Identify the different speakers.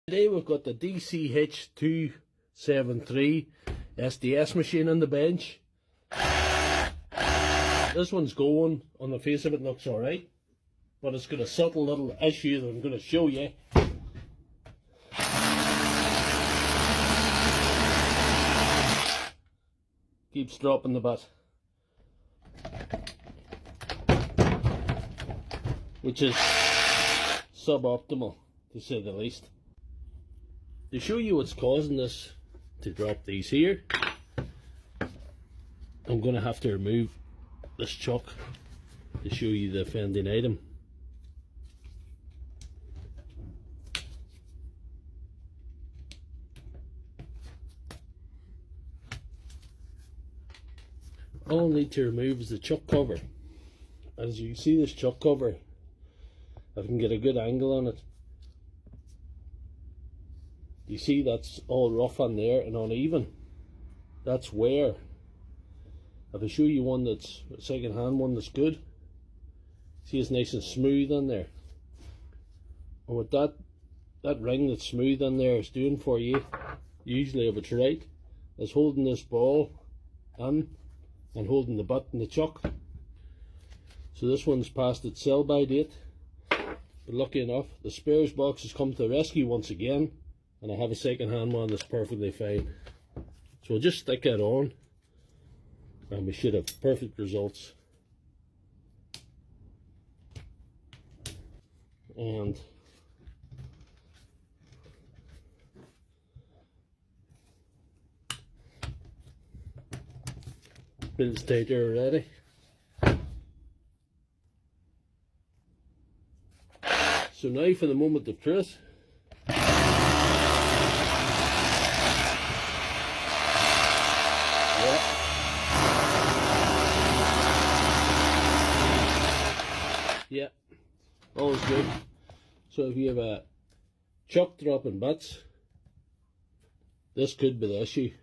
Speaker 1: Today we've got the DCH273 SDS machine on the bench. This one's going, on the face of it looks alright, but it's got a subtle little issue that I'm going to show you. Keeps dropping the butt, which is suboptimal to say the least. To show you what's causing this to drop these here, I'm going to have to remove this chuck to show you the offending item. All I need to remove is the chuck cover. As you see, this chuck cover, I can get a good angle on it. You see that's all rough on there and uneven. That's wear. If I show you one that's a second hand one that's good, see it's nice and smooth on there. And what that ring that's smooth on there is doing for you, usually if it's right, is holding this ball in and holding the butt and the chuck. So this one's past its sell by date, but lucky enough the spares box has come to the rescue once again, and I have a second hand one that's perfectly fine. So I'll just stick that on and we should have perfect results. And bit tighter already. So now for the moment of truth. Yeah, always good. So if you have a chuck dropping butts, this could be the issue.